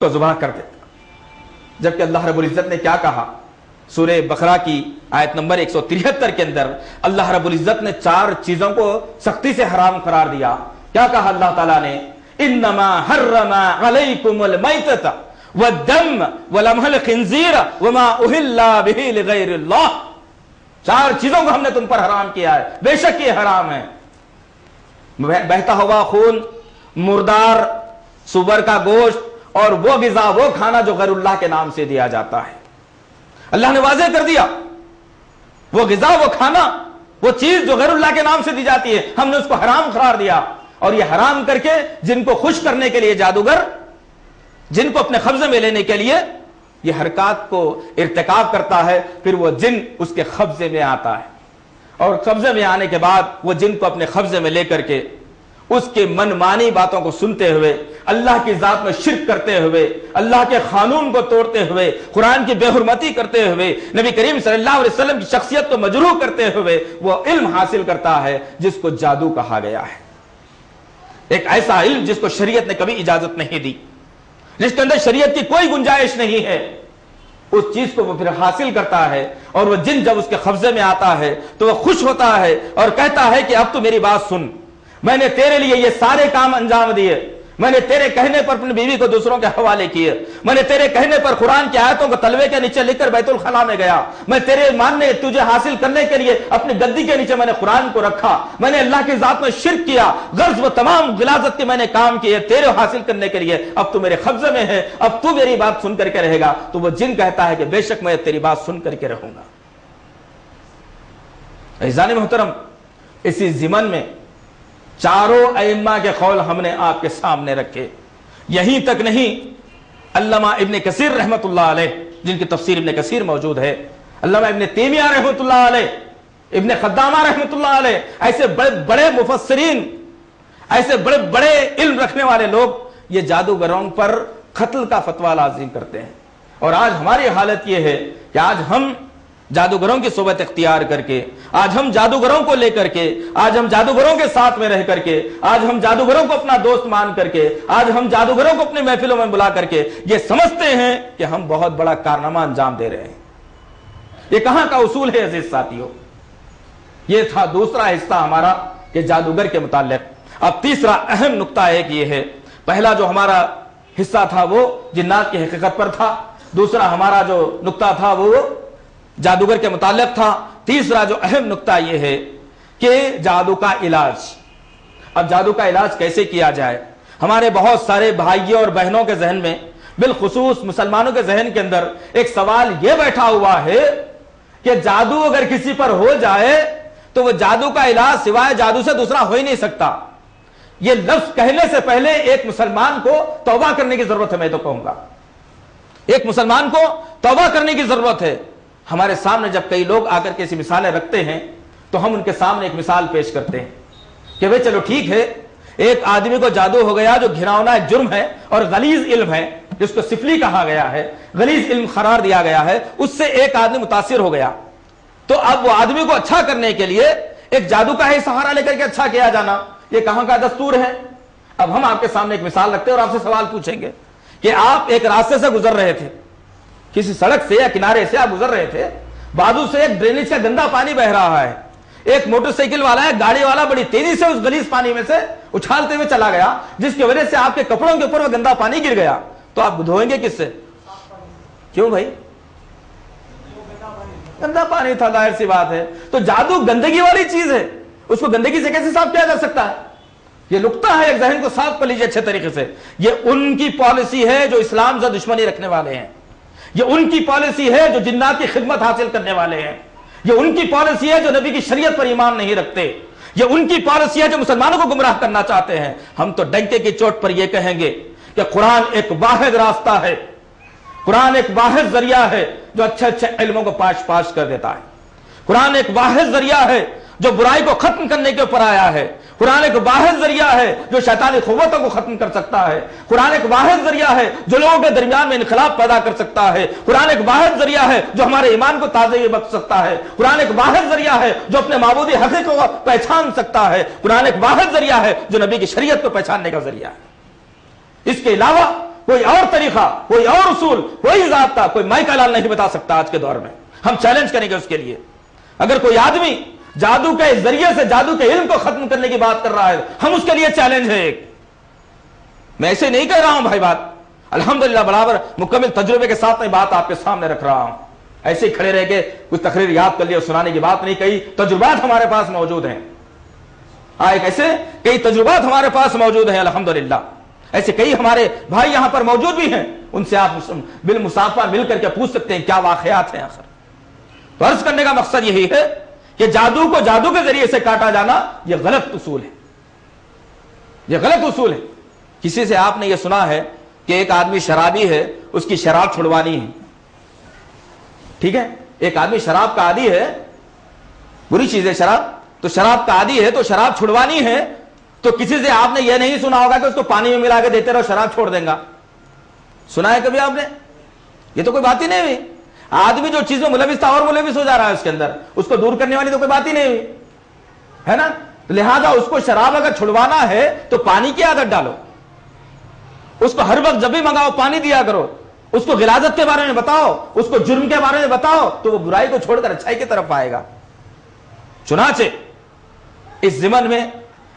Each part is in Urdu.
کو ذبح کر دیتا. جبکہ اللہ رب العزت نے کیا کہا سورہ بقرہ کی آیت نمبر 173 کے اندر اللہ رب العزت نے 4 چیزوں کو سختی سے حرام قرار دیا. کیا کہا اللہ تعالیٰ نے؟ انما حرم علیکم المیتۃ والدم ولحم الخنزیر وما اہل بہ لغیر اللہ. 4 چیزوں کو ہم نے تم پر حرام کیا ہے، بے شک یہ حرام ہے. بہتا ہوا خون، مردار سور کا گوشت اور وہ غذا، وہ کھانا جو غیر اللہ کے نام سے دیا جاتا ہے. اللہ نے واضح کر دیا وہ غذا، وہ کھانا، وہ چیز جو غیر اللہ کے نام سے دی جاتی ہے ہم نے اس کو حرام قرار دیا. اور یہ حرام کر کے جن کو خوش کرنے کے لیے جادوگر، جن کو اپنے قبضے میں لینے کے لیے یہ حرکات کو ارتکاب کرتا ہے، پھر وہ جن اس کے قبضے میں آتا ہے. اور قبضے میں آنے کے بعد وہ جن کو اپنے قبضے میں لے کر کے اس کے من مانی باتوں کو سنتے ہوئے، اللہ کی ذات میں شرک کرتے ہوئے، اللہ کے قانون کو توڑتے ہوئے، قرآن کی بے حرمتی کرتے ہوئے، نبی کریم صلی اللہ علیہ وسلم کی شخصیت کو مجروح کرتے ہوئے وہ علم حاصل کرتا ہے جس کو جادو کہا گیا ہے. ایک ایسا علم جس کو شریعت نے کبھی اجازت نہیں دی، جس کے اندر شریعت کی کوئی گنجائش نہیں ہے، اس چیز کو وہ پھر حاصل کرتا ہے. اور وہ جن جب اس کے قبضے میں آتا ہے تو وہ خوش ہوتا ہے اور کہتا ہے کہ اب تو میری بات سن، میں نے تیرے لیے یہ سارے کام انجام دیے، میں نے تیرے کہنے پر اپنی بیوی کو دوسروں کے حوالے کیے، میں نے تیرے کہنے پر قرآن کی آیتوں کو تلوے کے نیچے لکھ کر بیت الخلا میں گیا، میں تیرے ماننے تجھے حاصل کرنے کے لیے اپنی گدی کے نیچے میں نے قرآن کو رکھا، میں نے اللہ کی ذات میں شرک کیا، غرض و تمام غلاظت کے میں نے کام کیے تیرے حاصل کرنے کے لیے، اب تو میرے قبضے میں ہے، اب تو میری بات سن کر کے رہے گا. تو وہ جن کہتا ہے کہ بے شک میں تیری بات سن کر کے رہوں گا. عزیزان محترم، اسی ضمن میں 4 ائمہ کے قول ہم نے آپ کے سامنے رکھے. یہیں تک نہیں، علامہ ابن کثیر رحمت اللہ علیہ، جن کی تفسیر ابن کثیر موجود ہے، علامہ ابن تیمیہ رحمت اللہ علیہ، ابن خدامہ رحمت اللہ علیہ، ایسے بڑے بڑے مفسرین، ایسے بڑے بڑے علم رکھنے والے لوگ یہ جادوگروں پر قتل کا فتویٰ لازم کرتے ہیں. اور آج ہماری حالت یہ ہے کہ آج ہم جادوگروں کی صحبت اختیار کر کے، آج ہم جادوگروں کو لے کر کے، آج ہم جادوگروں کے ساتھ میں رہ کر کے، آج ہم جادوگروں کو اپنا دوست مان کر کے، آج ہم جادوگروں کو اپنی محفلوں میں بلا کر کے یہ سمجھتے ہیں کہ ہم بہت بڑا کارنامہ انجام دے رہے ہیں. یہ کہاں کا اصول ہے عزیز ساتھیوں؟ یہ تھا دوسرا حصہ ہمارا کہ جادوگر کے متعلق. اب تیسرا اہم نقطہ ایک یہ ہے، پہلا جو ہمارا حصہ تھا وہ جنات کی حقیقت پر تھا، دوسرا ہمارا جو نقطہ تھا وہ جادوگر کے متعلق تھا. تیسرا جو اہم نقطہ یہ ہے کہ جادو کا علاج. اب جادو کا علاج کیسے کیا جائے؟ ہمارے بہت سارے بھائیوں اور بہنوں کے ذہن میں، بالخصوص مسلمانوں کے ذہن کے اندر ایک سوال یہ بیٹھا ہوا ہے کہ جادو اگر کسی پر ہو جائے تو وہ جادو کا علاج سوائے جادو سے دوسرا ہو ہی نہیں سکتا. یہ لفظ کہنے سے پہلے ایک مسلمان کو توبہ کرنے کی ضرورت ہے. میں تو کہوں گا ایک مسلمان کو توبہ کرنے کی ضرورت ہے. ہمارے سامنے جب کئی لوگ آ کر کے ایسی مثالیں رکھتے ہیں تو ہم ان کے سامنے ایک مثال پیش کرتے ہیں کہ بھئی چلو ٹھیک ہے، ایک آدمی کو جادو ہو گیا جو گھناؤنا جرم ہے اور غلیظ علم ہے، جس کو سفلی کہا گیا ہے، غلیظ علم قرار دیا گیا ہے، اس سے ایک آدمی متاثر ہو گیا. تو اب وہ آدمی کو اچھا کرنے کے لیے ایک جادو کا ہی سہارا لے کر کے اچھا کیا جانا، یہ کہاں کا دستور ہے؟ اب ہم آپ کے سامنے ایک مثال رکھتے ہیں اور آپ سے سوال پوچھیں گے کہ آپ ایک راستے سے گزر رہے تھے، کسی سڑک سے یا کنارے سے آپ گزر رہے تھے، بازو سے ایک ڈرینیج کا گندا پانی بہ رہا ہے، ایک موٹر سائیکل والا ہے، گاڑی والا بڑی تیزی سے اس غلیظ پانی میں سے اچھالتے ہوئے چلا گیا، جس کی وجہ سے آپ کے کپڑوں کے اوپر وہ گندا پانی گر گیا. تو آپ دھوئیں گے کس سے؟ کیوں بھائی؟ گندا پانی تھا، ظاہر سی بات ہے. تو جادو گندگی والی چیز ہے، اس کو گندگی سے کیسے صاف کیا جا سکتا ہے؟ یہ نقطہ ہے، ایک ذہن کو صاف کر لیجیے اچھے طریقے سے. یہ ان کی پالیسی ہے جو اسلام سے دشمنی رکھنے والے ہیں، یہ ان کی پالیسی ہے جو جنات کی خدمت حاصل کرنے والے ہیں، یہ ان کی پالیسی ہے جو نبی کی شریعت پر ایمان نہیں رکھتے، یہ ان کی پالیسی ہے جو مسلمانوں کو گمراہ کرنا چاہتے ہیں. ہم تو ڈنکے کی چوٹ پر یہ کہیں گے کہ قرآن ایک واحد راستہ ہے، قرآن ایک واحد ذریعہ ہے جو اچھے اچھے علموں کو پاش کر دیتا ہے. قرآن ایک واحد ذریعہ ہے جو برائی کو ختم کرنے کے اوپر آیا ہے. قرآن ایک واحد ذریعہ ہے جو شیطانی قوتوں کو ختم کر سکتا ہے. قرآن ایک واحد ذریعہ ہے جو لوگوں کے درمیان میں انقلاب پیدا کر سکتا ہے. قرآن ایک واحد ذریعہ ہے جو ہمارے ایمان کو تازگی بخش سکتا ہے. قرآن ایک واحد ذریعہ ہے جو اپنے معبودی حقیقت کو پہچان سکتا ہے. قرآن ایک واحد ذریعہ ہے جو نبی کی شریعت کو پہچاننے کا ذریعہ ہے. اس کے علاوہ کوئی اور طریقہ، کوئی اور اصول، کوئی ضابطہ کوئی مائک لال نہیں بتا سکتا آج کے دور میں. ہم چیلنج کریں گے اس کے لیے. اگر کوئی آدمی جادو کے ذریعے سے جادو کے علم کو ختم کرنے کی بات کر رہا ہے، ہم اس کے لیے چیلنج ہے ایک. میں ایسے نہیں کہہ رہا ہوں بھائی بات، الحمدللہ برابر مکمل تجربے کے ساتھ میں بات آپ کے سامنے رکھ رہا ہوں. ایسے ہی کھڑے رہ کے کچھ تقریر یاد کر لیا سنانے کی بات نہیں کہی. تجربات ہمارے پاس موجود ہیں. ایک ایسے کئی تجربات ہمارے پاس موجود ہیں الحمدللہ. ایسے کئی ہمارے بھائی یہاں پر موجود بھی ہیں، ان سے آپ بالمصافحہ مل کر کے پوچھ سکتے ہیں کیا واقعات ہیں. آخر تو عرض کرنے کا مقصد یہی ہے کہ جادو کو جادو کے ذریعے سے کاٹا جانا یہ غلط اصول ہے. یہ غلط اصول ہے. کسی سے آپ نے یہ سنا ہے کہ ایک آدمی شرابی ہے، اس کی شراب چھڑوانی ہے. ٹھیک ہے، ایک آدمی شراب کا عادی ہے، بری چیز ہے شراب، تو شراب کا عادی ہے تو شراب چھڑوانی ہے. تو کسی سے آپ نے یہ نہیں سنا ہوگا کہ اس کو پانی میں ملا کے دیتے رہو شراب چھوڑ دیں گا. سنا ہے کبھی آپ نے؟ یہ تو کوئی بات ہی نہیں ہوئی. آدمی جو چیز میں ملوث تھا اور ملوث ہو جا رہا ہے اس کے اندر، اس کو دور کرنے والی تو کوئی بات ہی نہیں ہوئی ہے نا. لہذا اس کو شراب اگر چھڑوانا ہے تو پانی کی عادت ڈالو. اس کو ہر وقت جب بھی منگاؤ پانی دیا کرو. اس کو غلاظت کے بارے میں بتاؤ، اس کو جرم کے بارے میں بتاؤ، تو وہ برائی کو چھوڑ کر اچھائی کی طرف آئے گا. چنانچہ اس ضمن میں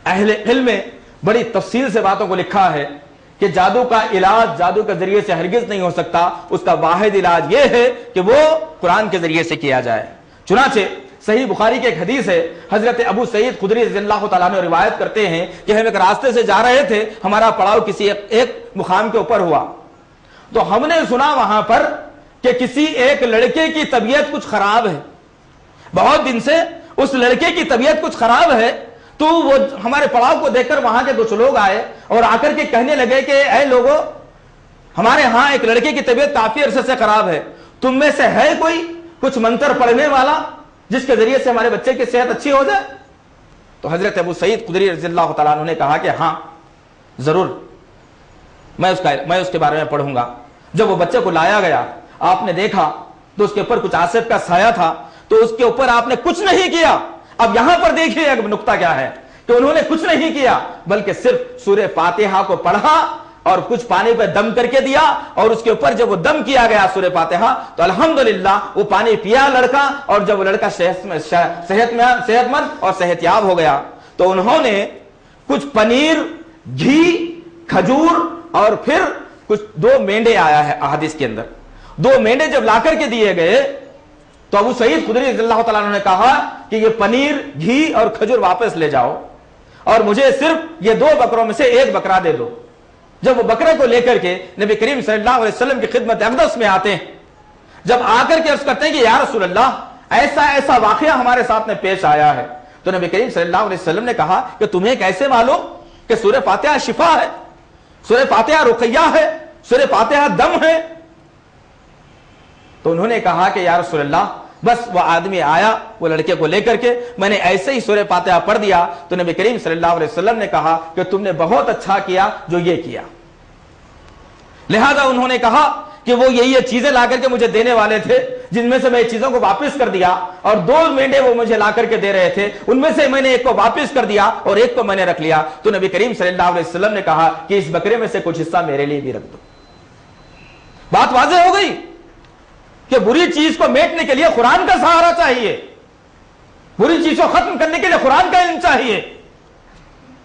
اہل علم میں بڑی تفصیل سے باتوں کو لکھا ہے کہ جادو کا علاج جادو کے ذریعے سے ہرگز نہیں ہو سکتا. اس کا واحد علاج یہ ہے کہ وہ قرآن کے ذریعے سے کیا جائے. چنانچہ صحیح بخاری کی ایک حدیث ہے، حضرت ابو سعید خدری رضی اللہ تعالیٰ عنہ روایت کرتے ہیں کہ ہم ایک راستے سے جا رہے تھے، ہمارا پڑاؤ کسی ایک مقام کے اوپر ہوا. تو ہم نے سنا وہاں پر کہ کسی ایک لڑکے کی طبیعت کچھ خراب ہے، بہت دن سے اس لڑکے کی طبیعت کچھ خراب ہے. تو وہ ہمارے پڑاؤ کو دیکھ کر وہاں کے کچھ لوگ آئے اور آ کر کے کہنے لگے کہ اے لوگوں، ہمارے ہاں ایک لڑکے کی طبیعت کافی عرصے سے خراب ہے، تم میں سے ہے کوئی کچھ منتر پڑھنے والا جس کے ذریعے سے ہمارے بچے کی صحت اچھی ہو جائے؟ تو حضرت ابو سعید خدری رضی اللہ تعالیٰ عنہ نے کہا کہ ہاں ضرور، میں اس کے بارے میں پڑھوں گا. جب وہ بچے کو لایا گیا، آپ نے دیکھا تو اس کے اوپر کچھ آصف کا سایہ تھا، تو اس کے اوپر آپ نے کچھ نہیں کیا. اب یہاں پر دیکھیے نقطہ کیا ہے کہ انہوں نے کچھ نہیں کیا بلکہ صرف سورہ فاتحہ کو پڑھا اور کچھ پانی پہ دم کر کے دیا، اور اس کے اوپر جب وہ دم کیا گیا سورہ فاتحہ تو الحمدللہ وہ پانی پیا لڑکا، اور جب وہ لڑکا صحت مند اور صحت یاب ہو گیا تو انہوں نے کچھ پنیر، گھی، کھجور اور پھر کچھ 2 مینڈے آیا ہے احادیث کے اندر، 2 مینڈے جب لا کر کے دیے گئے تو ابو سعید خدری رضی اللہ تعالیٰ عنہ نے کہا کہ یہ پنیر، گھی اور کھجور واپس لے جاؤ اور مجھے صرف یہ 2 بکروں میں سے 1 بکرا دے دو. جب وہ بکرے کو لے کر کے نبی کریم صلی اللہ علیہ وسلم کی خدمت اقدس میں آتے ہیں، جب آ کر کے عرض کرتے ہیں کہ یا رسول اللہ ایسا واقعہ ہمارے ساتھ میں پیش آیا ہے، تو نبی کریم صلی اللہ علیہ وسلم نے کہا کہ تمہیں کیسے معلوم کہ سورہ فاتحہ شفا ہے، سورہ فاتحہ رقیہ ہے، سورہ فاتحہ دم ہے؟ تو انہوں نے کہا کہ یا رسول اللہ بس وہ آدمی آیا وہ لڑکے کو لے کر کے، میں نے ایسے ہی سورہ فاتحہ پڑھ دیا. تو نبی کریم صلی اللہ علیہ وسلم نے کہا کہ تم نے بہت اچھا کیا جو یہ کیا. لہذا انہوں نے کہا کہ وہ یہ چیزیں لا کر کے مجھے دینے والے تھے، جن میں سے میں چیزوں کو واپس کر دیا، اور 2 مینڈے وہ مجھے لا کر کے دے رہے تھے، ان میں سے میں نے 1 کو واپس کر دیا اور 1 کو میں نے رکھ لیا. تو نبی کریم صلی اللہ علیہ وسلم نے کہا کہ اس بکرے میں سے کچھ حصہ میرے لیے بھی رکھ دو. بات واضح ہو گئی کہ بری چیز کو میٹنے کے لیے قرآن کا سہارا چاہیے، بری چیز کو ختم کرنے کے لیے قرآن کا علم چاہیے،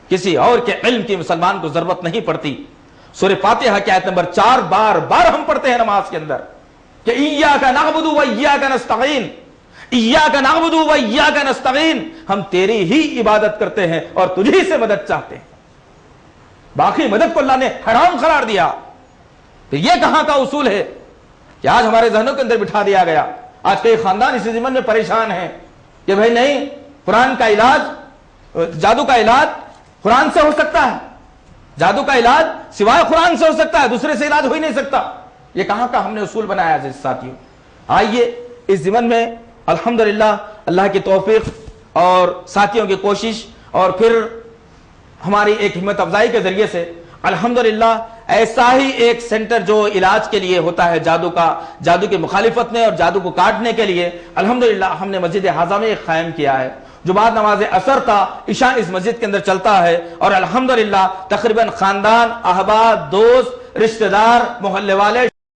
کسی اور کے علم کی مسلمان کو ضرورت نہیں پڑتی. سورہ فاتحہ کی آیت نمبر 4 بار ہم پڑھتے ہیں نماز کے اندر کہ ایاک نعبد و ایاک نستعین، ایاک نعبد و ایاک نستعین، ہم تیری ہی عبادت کرتے ہیں اور تجھی سے مدد چاہتے ہیں. باقی مدد کو اللہ نے حرام قرار دیا. تو یہ کہاں کا اصول ہے کہ آج ہمارے ذہنوں کے اندر بٹھا دیا گیا؟ آج کئی خاندان اسی ضمن میں پریشان ہیں کہ بھائی نہیں، قرآن کا علاج، جادو کا علاج قرآن سے ہو سکتا ہے، جادو کا علاج سوائے قرآن سے ہو سکتا ہے، دوسرے سے علاج ہو ہی نہیں سکتا. یہ کہاں کا ہم نے اصول بنایا ہے ساتھیوں؟ آئیے اس ضمن میں الحمدللہ اللہ کی توفیق اور ساتھیوں کی کوشش اور پھر ہماری ایک ہمت افزائی کے ذریعے سے الحمدللہ ایسا ہی ایک سینٹر جو علاج کے لیے ہوتا ہے جادو کی مخالفت میں اور جادو کو کاٹنے کے لیے، الحمدللہ ہم نے مسجد حاضہ میں ایک قائم کیا ہے جو بعد نماز عصر تھا عشاء اس مسجد کے اندر چلتا ہے، اور الحمدللہ تقریباً خاندان، احباب، دوست رشتہ دار، محلے والے